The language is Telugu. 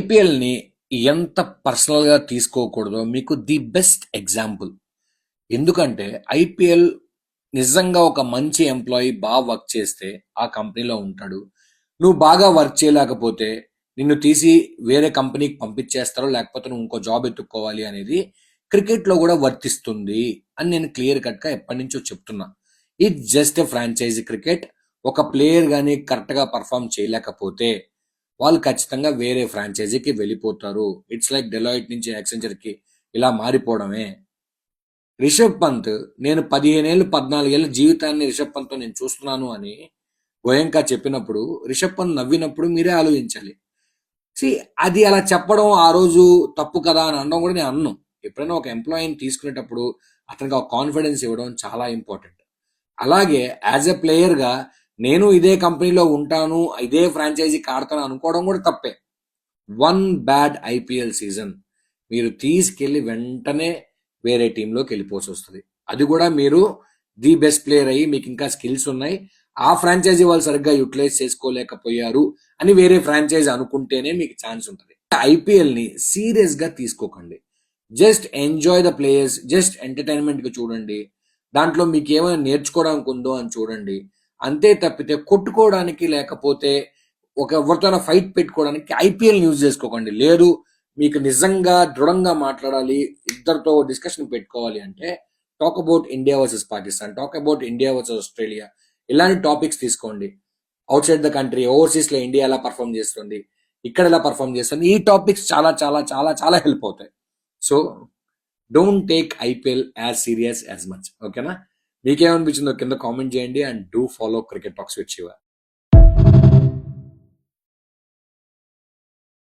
ఐపీఎల్ని ఎంత పర్సనల్గా తీసుకోకూడదో మీకు ది బెస్ట్ ఎగ్జాంపుల్. ఎందుకంటే ఐపీఎల్ నిజంగా ఒక మంచి ఎంప్లాయీ బాగా వర్క్ చేస్తే ఆ కంపెనీలో ఉంటాడు. నువ్వు బాగా వర్క్ చేయలేకపోతే నిన్ను తీసి వేరే కంపెనీకి పంపించేస్తారో, లేకపోతే నువ్వు ఇంకో జాబ్ ఎత్తుక్కోవాలి అనేది క్రికెట్లో కూడా వర్తిస్తుంది అని నేను క్లియర్ కట్గా ఎప్పటి నుంచో చెప్తున్నా. It just a franchise cricket. ఒక ప్లేయర్ కానీ కరెక్ట్గా పర్ఫామ్ చేయలేకపోతే వాళ్ళు ఖచ్చితంగా వేరే ఫ్రాంచైజీకి వెళ్ళిపోతారు. ఇట్స్ లైక్ డెలాయిట్ నుంచి యాక్సెంచర్కి ఇలా మారిపోవడమే. రిషబ్ పంత్, నేను 15 ఏళ్ళు 14 ఏళ్ళ జీవితాన్ని రిషబ్ పంత్తో నేను చూస్తున్నాను అని గోయంకా చెప్పినప్పుడు, రిషబ్ పంత్ నవ్వినప్పుడు మీరే ఆలోచించాలి. సి అది అలా చెప్పడం ఆ రోజు తప్పు కదా అని అనడం కూడా నేను అన్ను. ఎప్పుడైనా ఒక ఎంప్లాయీని తీసుకునేటప్పుడు అతనికి ఒక కాన్ఫిడెన్స్ ఇవ్వడం చాలా ఇంపార్టెంట్. అలాగే యాజ్ ఎ ప్లేయర్గా నేను ఇదే కంపెనీలో ఉంటాను, ఇదే ఫ్రాంచైజీకి ఆడతాను అనుకోవడం కూడా తప్పే. వన్ బ్యాడ్ ఐపీఎల్ సీజన్ మీరు తీసుకెళ్ళి వెంటనే వేరే టీంలోకి వెళ్ళిపోవాల్సి వస్తుంది. అది కూడా మీరు ది బెస్ట్ ప్లేయర్ అయ్యి మీకు ఇంకా స్కిల్స్ ఉన్నాయి, ఆ ఫ్రాంచైజీ వాళ్ళు సరిగ్గా యూటిలైజ్ చేసుకోలేకపోయారు అని వేరే ఫ్రాంచైజీ అనుకుంటేనే మీకు ఛాన్స్ ఉంటుంది. ఐపీఎల్ని సీరియస్గా తీసుకోకండి. Just enjoy the players, just ఎంటర్టైన్మెంట్గా చూడండి. దాంట్లో మీకు ఏమైనా నేర్చుకోవడానికి ఉందో అని చూడండి. అంతే తప్పితే కొట్టుకోవడానికి లేకపోతే ఒక ఎవరితోనైనా ఫైట్ పెట్టుకోవడానికి ఐపీఎల్ యూజ్ చేసుకోకండి. లేదు మీకు నిజంగా దృఢంగా మాట్లాడాలి, ఇద్దరితో డిస్కషన్ పెట్టుకోవాలి అంటే talk about India versus Pakistan, talk about India versus Australia, ఇలాంటి టాపిక్స్ తీసుకోండి. Out side the country, overseas లో ఇండియా ఎలా పర్ఫామ్ చేస్తుంది, ఇక్కడ ఎలా పర్ఫామ్ చేస్తుంది, ఈ టాపిక్స్ చాలా చాలా చాలా చాలా హెల్ప్ అవుతాయి. So don't take IPL as serious as much. ఓకేనా? మీకేమనిపించిందో కింద కామెంట్ చేయండి and do follow cricket talks with Shiva.